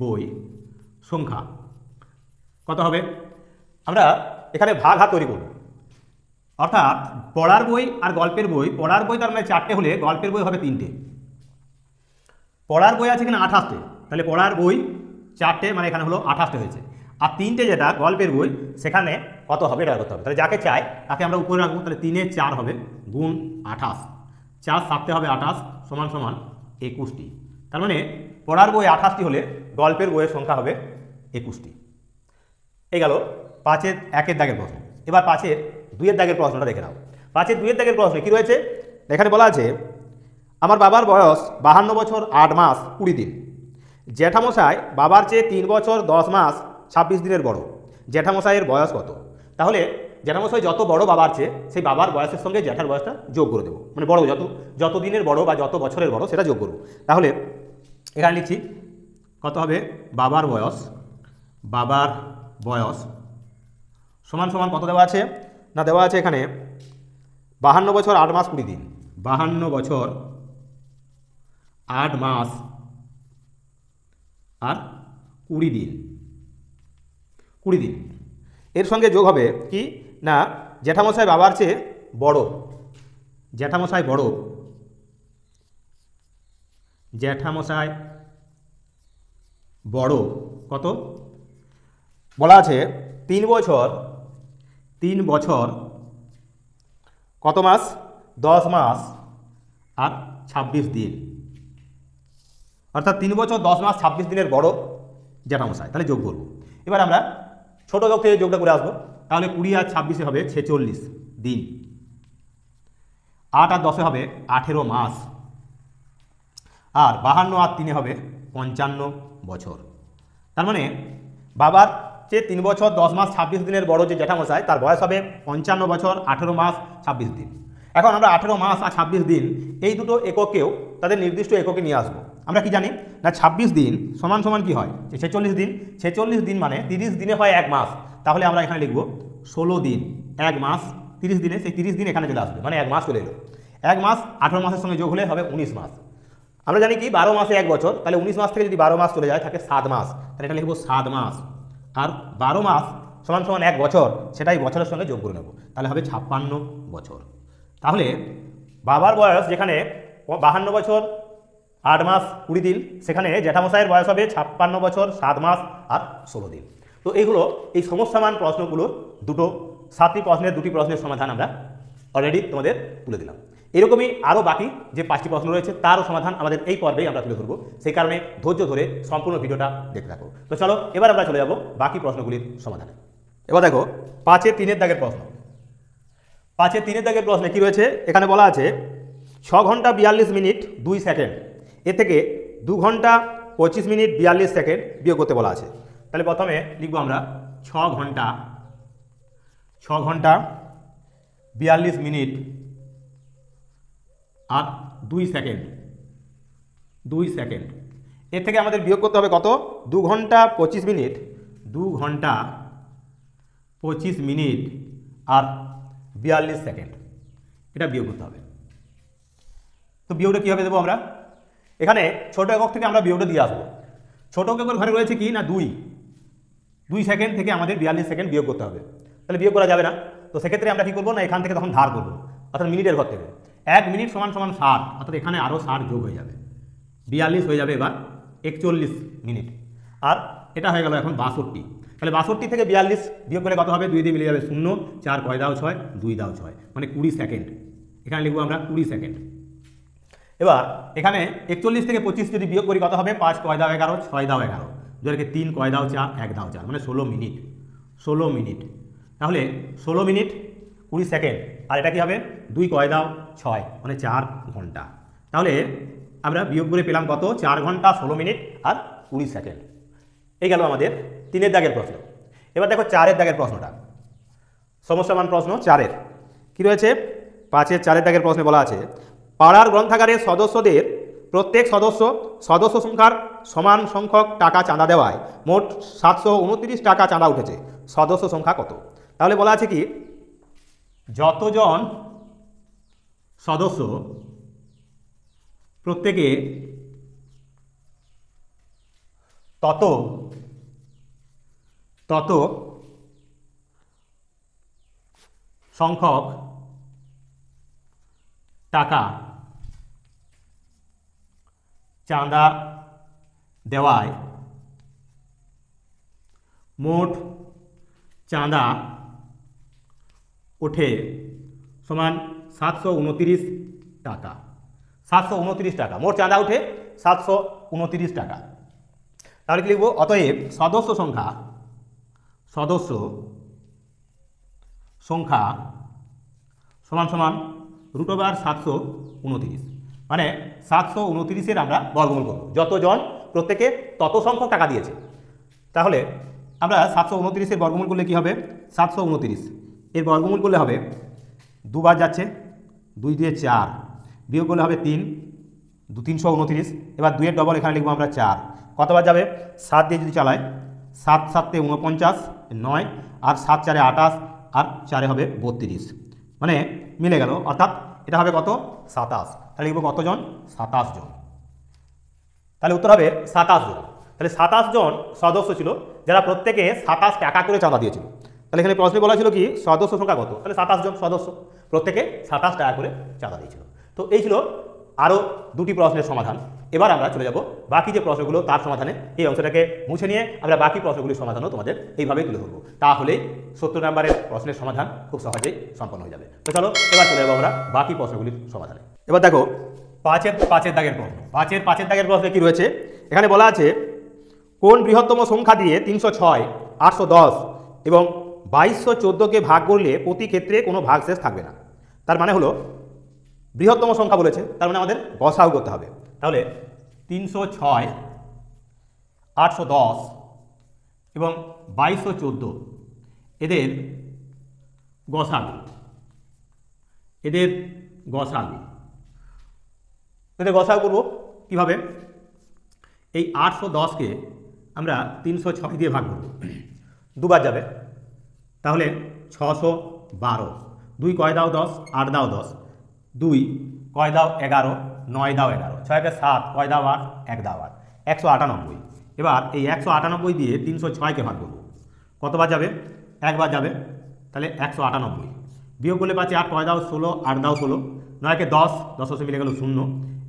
বই সংখ্যা কত হবে? আমরা এখানে ভাগ তৈরি করব, অর্থাৎ পড়ার বই আর গল্পের বই, পড়ার বই তার মানে 4টে হলে গল্পের বই হবে 3টে। পড়ার বই আছে এখানে 28টে, তাহলে পড়ার বই 4টে মানে এখানে হলো 28টে হয়েছে, আর 3টে যেটা গল্পের বই সেখানে কত হবে এটা করতে হবে। তাহলে যাকে চাই তাকে আমরা উপরে রাখবো, তাহলে 3 এ 4 হবে গুণ 28, 4 7 হবে 28 সমান 21টি। তার মানে পড়ার বই 28টি হলে গল্পের বইয়ের সংখ্যা হবে 21টি। এই গেল 5-এর 1 দাগের প্রশ্ন। এবার 5-এর 2 দাগের প্রশ্নটা দেখে নাও। 5-এর 2 দাগের প্রশ্নে কী রয়েছে এখানে বলা আছে, আমার বাবার বয়স 52 বছর 8 মাস 20 দিন। জ্যাঠামশাই বাবার চেয়ে 3 বছর 10 মাস 26 দিনের বড়। জ্যাঠামশাইয়ের বয়স কত? তাহলে জ্যাঠামশাই যত বড় বাবার চেয়ে সেই বাবার বয়সের সঙ্গে জ্যাঠার বয়সটা যোগ করে দেবো, মানে বড় যত দিনের বড় বা যত বছরের বড় সেটা যোগ করব। তাহলে এখানে লিখছি কত হবে, বাবার বয়স সমান কত দেওয়া আছে না, দেওয়া আছে এখানে 52 বছর 8 মাস 20 দিন। 52 বছর 8 মাস আর 20 দিন। এর সঙ্গে যোগ হবে কি না, জ্যাঠামশাই বাবার চেয়ে বড়, জ্যাঠামশাই বড় কত বলা আছে 3 বছর কত মাস, 10 মাস আর 26 দিন, অর্থাৎ 3 বছর 10 মাস 26 দিনের বড় জ্যাঠামশাই। তাহলে যোগ করব। এবার আমরা ছোট যোগ থেকে যোগটা করে আসবো। তাহলে 20 আর 26 হবে 46 দিন, 8 আর 10 হবে 18 মাস, আর 52 আর 3 হবে 55 বছর। তার মানে বাবার চেয়ে 3 বছর 10 মাস 26 দিনের বড় যে জ্যাঠামশাই তার বয়স হবে 55 বছর 18 মাস 26 দিন। এখন আমরা 18 মাস আর 26 দিন এই দুটো এককেও তাদের নির্দিষ্ট এককে নিয়ে আসবো। আমরা কি জানি না 26 দিন সমান কি হয়, 46 দিন। 46 দিন মানে 30 দিনে হয় 1 মাস। তাহলে আমরা এখানে লিখব 16 দিন, 1 মাস 30 দিনে, সেই 30 দিন এখানে চলে আসবে, মানে 1 মাস চলে এলো। 1 মাস 18 মাসের সঙ্গে যোগ হলে হবে 19 মাস। আমরা জানি কি 12 মাসে 1 বছর, তাহলে 19 মাস থেকে যদি 12 মাস চলে যায় থাকে 7 মাস, তাহলে এটা লিখব 7 মাস। আর 12 মাস সমান সমান 1 বছর, সেটাই বছরের সঙ্গে যোগ করে নেব, তাহলে হবে 56 বছর। তাহলে বাবার বয়স যেখানে 52 বছর 8 মাস 20 দিন, সেখানে জ্যাঠামশাইয়ের বয়স হবে 56 বছর 7 মাস আর 16 দিন। তো এইগুলো এই সমস্যামান প্রশ্নগুলোর দুটো 7টি প্রশ্নের 2টি প্রশ্নের সমাধান আমরা অলরেডি তোমাদের তুলে দিলাম। এরকমই আরও বাকি যে 5টি প্রশ্ন রয়েছে তারও সমাধান আমাদের এই পর্বেই আমরা তুলে ধরবো, সেই কারণে ধৈর্য ধরে সম্পূর্ণ ভিডিওটা দেখতে থাকো। তো চলো এবার আমরা চলে যাব বাকি প্রশ্নগুলির সমাধানে। এবার দেখো 5-এর 3-এর দাগের প্রশ্ন। 5-এর 3-এর দাগের প্রশ্নে কি রয়েছে, এখানে বলা আছে 6 ঘন্টা 42 মিনিট 2 সেকেন্ড এ থেকে 2 ঘন্টা 25 মিনিট 42 সেকেন্ড বিয়োগ করতে বলা আছে। তাহলে প্রথমে লিখবো আমরা 6 ঘন্টা 42 মিনিট আর 2 সেকেন্ড এর থেকে আমাদের বিয়োগ করতে হবে কত, 2 ঘন্টা 25 মিনিট 2 ঘন্টা 25 মিনিট আর 42 সেকেন্ড, এটা বিয়োগ করতে হবে। তো বিয়োগটা কীভাবে দেবো আমরা, এখানে ছোট একক থেকে আমরা বিয়োগটা দিয়ে আসবো। ছোট এককের ঘরে রয়েছে কি না 2 সেকেন্ড থেকে আমাদের 42 সেকেন্ড বিয়োগ করতে হবে, তাহলে বিয়োগ করা যাবে না। তো সেক্ষেত্রে আমরা কী করবো না, এখান থেকে তখন ধার করবো, অর্থাৎ মিনিটের ঘর থেকে 1 মিনিট সমান সমান 60, অর্থাৎ এখানে আরও 60 যোগ হয়ে যাবে, 42 হয়ে যাবে এবার 41 মিনিট, আর এটা হয়ে গেল এখন 62। তাহলে 62 থেকে 42 বিয়োগ করে কত হবে, 2 দিয়ে মিলে যাবে 0, 4 কয় দাও 6, 2 দাও 6, মানে 20 সেকেন্ড। এখানে লিখবো আমরা 20 সেকেন্ড। এবার এখানে 41 থেকে 25 যদি বিয়োগ করি কত হবে, 5 কয় দাও 11, 6 দাও 11, 2 3 কয় দাও 4, 1 দাও 4, মানে 16 মিনিট। তাহলে 16 মিনিট 20 সেকেন্ড, আর এটা কি হবে 2 কয় দাও 6, মানে 4 ঘন্টা। তাহলে আমরা বিয়োগ করে পেলাম কত, 4 ঘন্টা 16 মিনিট আর 20 সেকেন্ড। এই গেল আমাদের 3-এর দাগের প্রশ্ন। এবার দেখো 4-এর দাগের প্রশ্নটা, সমস্যামান প্রশ্ন 4-এর কি রয়েছে। 5-এর 4-এর দাগের প্রশ্নে বলা আছে পাড়ার গ্রন্থাগারের সদস্যদের প্রত্যেক সদস্য সংখ্যার সমান সংখ্যক টাকা চাঁদা দেওয়ায় মোট 729 টাকা চাঁদা উঠেছে, সদস্য সংখ্যা কত। তাহলে বলা আছে কি, যতজন সদস্য প্রত্যেকে তত সংখ্যক টাকা চাঁদা দেওয়ায় মোট চাঁদা ওঠে সমান 729 টাকা। 729 টাকা মোট চাঁদা উঠে 729 টাকা। তাহলে কি লিখবো, অতএব সদস্য সংখ্যা সমান সমান √729, মানে 729-এর আমরা বর্গমূল করব, যতজন প্রত্যেকে তত সংখ্যক টাকা দিয়েছে। তাহলে আমরা 729-এর বর্গমূল করলে কি হবে, 729 এর বর্গমূল করলে হবে 2 বার যাচ্ছে, 2 দিয়ে 4, বিয়োগ করলে হবে 3, 329। এবার 2-এর ডবল এখানে লিখবো আমরা 4, কতবার যাবে, 7 দিয়ে যদি চালাই 7 7 49, 9, আর 7 4 28, আর 4 হবে 32, মানে মিলে গেল, অর্থাৎ এটা হবে কত, 27। তাহলে লিখবো কতজন, 27 জন। তাহলে উত্তর হবে 27 জন। তাহলে 27 জন সদস্য ছিল যারা প্রত্যেকে 27 টাকা করে চাঁদা দিয়েছিল। তাহলে এখানে প্রশ্নে বলা ছিল কি, সদস্য সংখ্যা কত, তাহলে 27 জন সদস্য প্রত্যেকে 27 টাকা করে চাঁদা দিয়েছিল। তো এই ছিল আরও 2টি প্রশ্নের সমাধান। এবার আমরা চলে যাব বাকি যে প্রশ্নগুলো তার সমাধানে। এই অংশটাকে মুছে নিয়ে আমরা বাকি প্রশ্নগুলির সমাধানও তোমাদের এইভাবেই তুলে ধরবো, তাহলেই 70 নম্বরের প্রশ্নের সমাধান খুব সহজেই সম্পন্ন হয়ে যাবে। তো চলো এবার চলে যাবো আমরা বাকি প্রশ্নগুলির সমাধানে। এবার দেখো 5-এর দাগের প্রশ্ন। 5-এর দাগের প্রশ্নে কি রয়েছে, এখানে বলা আছে কোন বৃহত্তম সংখ্যা দিয়ে 306, 810 এবং 2214কে ভাগ করলে প্রতি ক্ষেত্রে কোনো ভাগশেষ থাকবে না। তার মানে হলো বৃহত্তম সংখ্যা বলেছে, তার মানে আমাদের গসাগু করতে হবে। তাহলে 306, 810 এবং 2214 এদের গসাগু করব কীভাবে, এই 810কে আমরা 306 দিয়ে ভাগ করব, 2 বার যাবে, তাহলে 612, 2 কয় দাও 10, 8 দাও 10, 2 কয় দাও 11, 9 দাও 11, 6 একে 7, কয় দাও 8, 1 দাও 8, 198। এবার এই 198 দিয়ে 306কে ভাগ করবো, কতবার যাবে? একবার যাবে, তাহলে 198। বিয়োগ করলে পাচ্ছি 8, কয় দাও 16, 8 দাও 16, 9 কে 10, 10 10 মিলে গেল 0,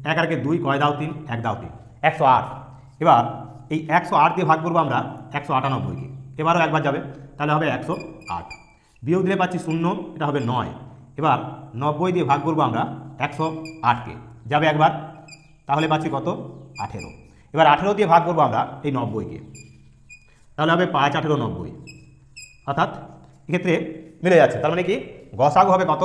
1 আর 2, কয় দাও 3, 1 দাও 3, 108। এবার এই 108 দিয়ে ভাগ করবো আমরা 198কে, এবারও একবার যাবে, তাহলে হবে 108। বিয়োগ দিলে পাচ্ছি 0, এটা হবে 9। এবার 90 দিয়ে ভাগ করবো আমরা 108কে, যাবে একবার, তাহলে পাচ্ছি কত? 18। এবার 18 দিয়ে ভাগ করবো আমরা এই 90কে, তাহলে হবে 5 18 90, অর্থাৎ এক্ষেত্রে মিলে যাচ্ছে। তার মানে কি গসাগু হবে কত?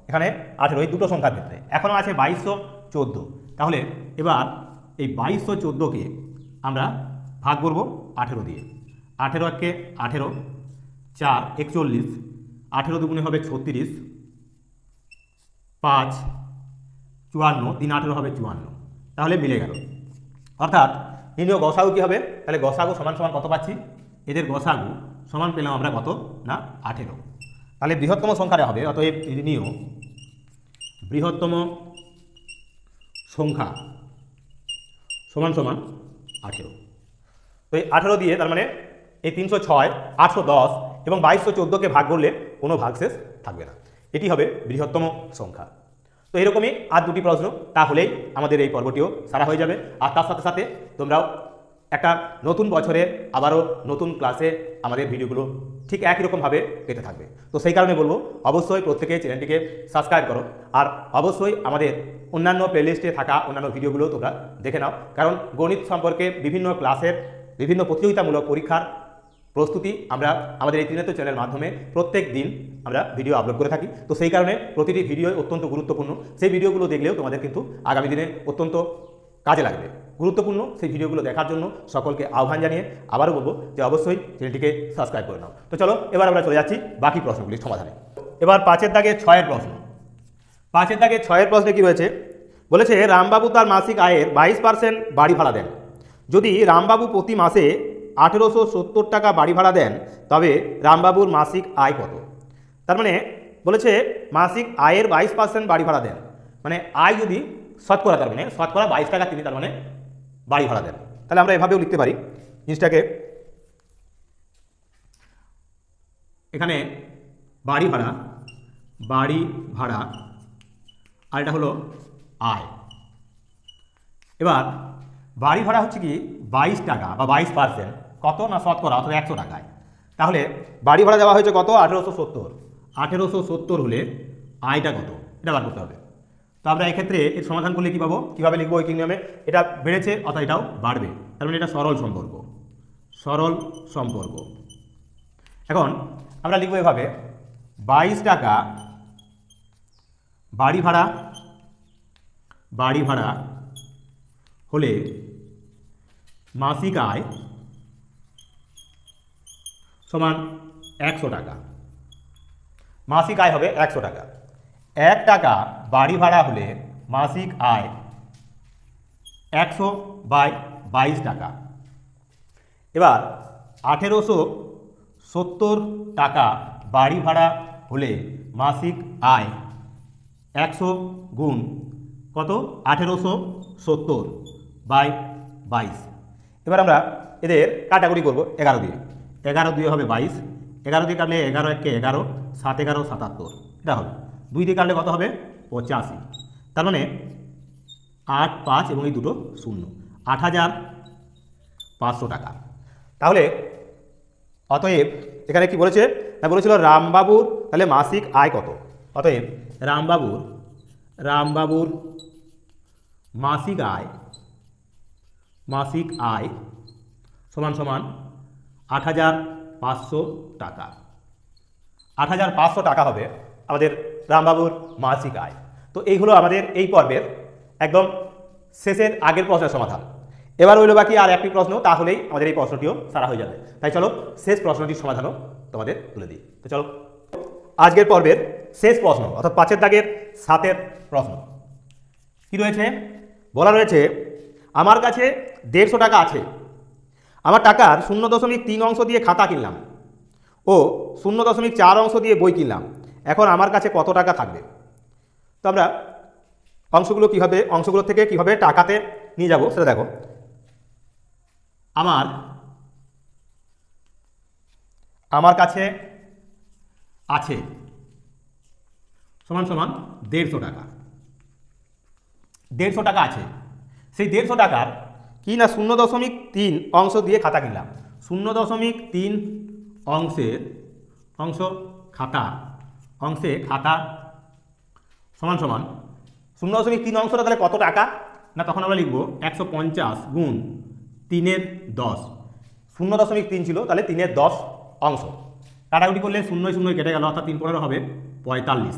এখানে 18, এই দুটো সংখ্যার ক্ষেত্রে। এখনও আছে 2214। তাহলে এবার এই 2214কে আমরা ভাগ করব 18 দিয়ে। 18 একে 18, 4 41, 18 দুগুণে হবে 36, 5 54, 3 18 হবে 54। তাহলে মিলে গেল। অর্থাৎ নির্ণয় গসাগু কী হবে? তাহলে গসাগু সমান সমান কত পাচ্ছি? এদের গসাগু সমান পেলাম আমরা কত? না 18। তাহলে বৃহত্তম সংখ্যাটা হবে, অতএব নির্ণয় বৃহত্তম সংখ্যা সমান সমান 18। তো এই 18 দিয়ে তার মানে এই 306, 810 এবং 2214কে ভাগ করলে কোনো ভাগশেষ থাকবে না, এটি হবে বৃহত্তম সংখ্যা। তো এরকমই আর দুটি প্রশ্ন, তাহলেই আমাদের এই পর্বটিও সারা হয়ে যাবে। আর তার সাথে সাথে তোমরাও একটা নতুন বছরে আবারও নতুন ক্লাসে আমাদের ভিডিওগুলো ঠিক একই রকমভাবে পেতে থাকবে। তো সেই কারণে বলবো অবশ্যই প্রত্যেকে চ্যানেলটিকে সাবস্ক্রাইব করো, আর অবশ্যই আমাদের অন্যান্য প্লেলিস্টে থাকা অন্যান্য ভিডিওগুলো তোমরা দেখে নাও, কারণ গণিত সম্পর্কে বিভিন্ন ক্লাসের বিভিন্ন প্রতিযোগিতামূলক পরীক্ষার প্রস্তুতি আমরা আমাদের এই ত্রিনেত্র চ্যানেলের মাধ্যমে প্রত্যেক দিন আমরা ভিডিও আপলোড করে থাকি। তো সেই কারণে প্রতিটি ভিডিও অত্যন্ত গুরুত্বপূর্ণ, সেই ভিডিওগুলো দেখলেও তোমাদের কিন্তু আগামী দিনে অত্যন্ত কাজে লাগবে, গুরুত্বপূর্ণ সেই ভিডিওগুলো দেখার জন্য সকলকে আহ্বান জানিয়ে আবারও বলবো যে অবশ্যই চ্যানেলটিকে সাবস্ক্রাইব করে নাও। তো চলো এবার আমরা চলে যাচ্ছি বাকি প্রশ্নগুলির সমাধানে। এবার 5-এর দাগে 6-এর প্রশ্ন। 5-এর দাগে 6-এর প্রশ্নে কী রয়েছে? বলেছে রামবাবু তার মাসিক আয়ের 22% বাড়ি ভাড়া দেন। যদি রামবাবু প্রতি মাসে 1870 টাকা বাড়ি ভাড়া দেন, তবে রামবাবুর মাসিক আয় কত? তার মানে বলেছে মাসিক আয়ের 22% বাড়ি ভাড়া দেন, মানে আয় যদি শতকরা, তার মানে শতকরা 22 টাকা তিনি তার মানে বাড়ি ভাড়া দেন। তাহলে আমরা এভাবেও লিখতে পারি জিনিসটাকে, এখানে বাড়ি ভাড়া আর এটা হলো আয়। এবার বাড়ি ভাড়া হচ্ছে কি 22 টাকা বা 22%, কত না শতকরা, অথবা 100 টাকায়। তাহলে বাড়ি ভাড়া দেওয়া হয়েছে কত? 1870। 1870 হলে আয়টা কত, এটা বার করতে হবে। তো আমরা এক্ষেত্রে এর সমাধান করলে কী পাবো, কীভাবে লিখবো? এই নিয়মে এটা বেড়েছে অর্থাৎ এটাও বাড়বে, তার মানে এটা সরল সম্পর্ক। এখন আমরা লিখবো এভাবে, 22 টাকা বাড়ি ভাড়া হলে মাসিক আয় সমান 100 টাকা। মাসিক আয় হবে 100 টাকা। 1 টাকা বাড়ি ভাড়া হলে মাসিক আয় 100/22 টাকা। এবার 1870 টাকা বাড়ি ভাড়া হলে মাসিক আয় 100 গুণ কত? 1870/22। এবার আমরা এদের কাটাকুটি করবো 11 দিয়ে। 11 দিয়ে হবে 22, 11 দিয়ে কাটলে 11 একে 11, 7 11 77, এটা হবে। 2 দিয়ে কাটলে কত হবে? 85। তার মানে 8 5 এবং এই দুটো 0, 8500 টাকা। তাহলে অতএব এখানে কি বলেছে না, বলেছিল রামবাবুর তাহলে মাসিক আয় কত। অতএব রামবাবুর মাসিক আয় সমান 8500 টাকা। 8500 টাকা হবে আমাদের রামবাবুর মাসিক আয়। তো এই হলো আমাদের এই পর্বের একদম শেষের আগের প্রশ্নের সমাধান। এবার রইল বাকি আর একটি প্রশ্ন, তাহলেই আমাদের এই প্রশ্নটিও সারা হয়ে যাবে। তাই চলো শেষ প্রশ্নটির সমাধানও তোমাদের তুলে দিই। তো চলো আজকের পর্বের শেষ প্রশ্ন, অর্থাৎ 5-এর দাগের 7-এর প্রশ্ন কি রয়েছে? বলা রয়েছে আমার কাছে 150 টাকা আছে, আমার টাকার 0.3 অংশ দিয়ে খাতা কিনলাম ও 0.4 অংশ দিয়ে বই কিনলাম, এখন আমার কাছে কত টাকা থাকবে? তো আমরা অংশগুলো থেকে কিভাবে টাকাতে নিয়ে যাব সেটা দেখো। আমার কাছে আছে সমান সমান 150 টাকা। 150 টাকা আছে, সেই 150 টাকার কি না 0.3 অংশ দিয়ে খাতা কিনলাম। 0.3 অংশে খাতা সমান সমান 0.3 অংশটা তাহলে কত টাকা না, তখন আমরা লিখব 150 গুণ 3 × 10। 0.3 ছিল, তাহলে 3 × 10 অংশ। কাটাকুটি করলে 0 0 কেটে গেল, অর্থাৎ 3 15 হবে 45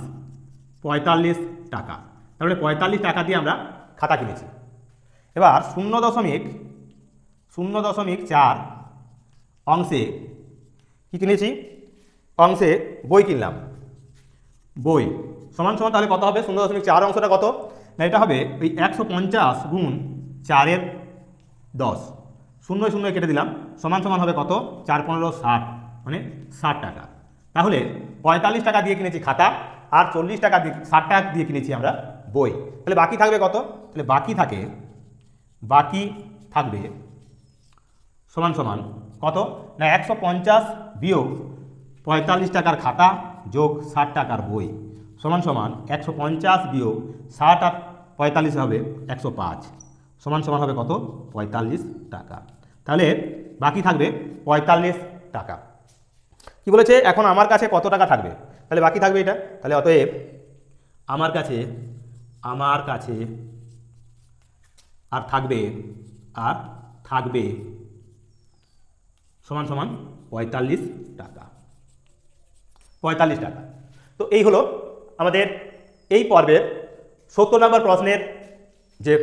টাকা। তাহলে 45 টাকা দিয়ে আমরা খাতা কিনেছি। এবার 0.4 অংশে কি কিনেছি, অংশে বই কিনলাম। বই সমান সমান তাহলে কত হবে, 0.4 অংশটা কত না, এটা হবে ওই 150 গুণ 4 × 10। 0 0 কেটে দিলাম, সমান সমান হবে কত, 4 15 60, মানে 60 টাকা। তাহলে 45 টাকা দিয়ে কিনেছি খাতা, আর 40 টাকা দিয়ে 60 টাকা দিয়ে কিনেছি আমরা বই। তাহলে বাকি থাকবে কত, তাহলে বাকি থাকবে সমান সমান কত না, 150 বিয়োগ 45 টাকার খাতা যোগ 60 টাকার বই সমান সমান 150 বিয়োগ 60 আর 45 হবে 105, সমান সমান হবে কত, 45 টাকা। তাহলে বাকি থাকবে 45 টাকা। কি বলেছে, এখন আমার কাছে কত টাকা থাকবে, তাহলে বাকি থাকবে এটা। তাহলে অতএব আমার কাছে আর থাকবে সমান সমান 45 টাকা। 45 টাকা। তো এই হলো আমাদের এই পর্বের 70 নম্বর প্রশ্নের যে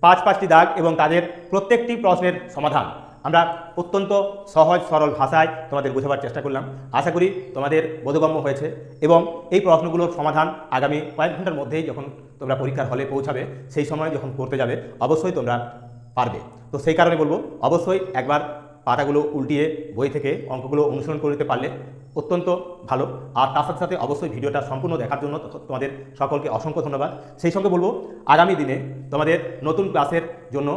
5টি দাগ এবং তাদের প্রত্যেকটি প্রশ্নের সমাধান আমরা অত্যন্ত সহজ সরল ভাষায় তোমাদের বোঝাবার চেষ্টা করলাম। আশা করি তোমাদের বোধগম্য হয়েছে এবং এই প্রশ্নগুলোর সমাধান আগামী কয়েক ঘন্টার মধ্যেই যখন তোমরা পরীক্ষার হলে পৌঁছাবে, সেই সময় যখন করতে যাবে অবশ্যই তোমরা পারবে। তো সেই কারণে বলবো অবশ্যই একবার পাতাগুলো উল্টিয়ে বই থেকে অঙ্কগুলো অনুসরণ করে নিতে পারলে অত্যন্ত ভালো। আর তার সাথে সাথে অবশ্যই ভিডিওটা সম্পূর্ণ দেখার জন্য তোমাদের সকলকে অসংখ্য ধন্যবাদ। সেই সঙ্গে বলবো আগামী দিনে তোমাদের নতুন ক্লাসের জন্য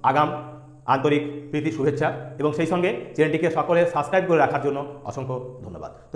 আগাম আন্তরিক প্রীতি শুভেচ্ছা এবং সেই সঙ্গে চ্যানেলটিকে সকলে সাবস্ক্রাইব করে রাখার জন্য অসংখ্য ধন্যবাদ। তো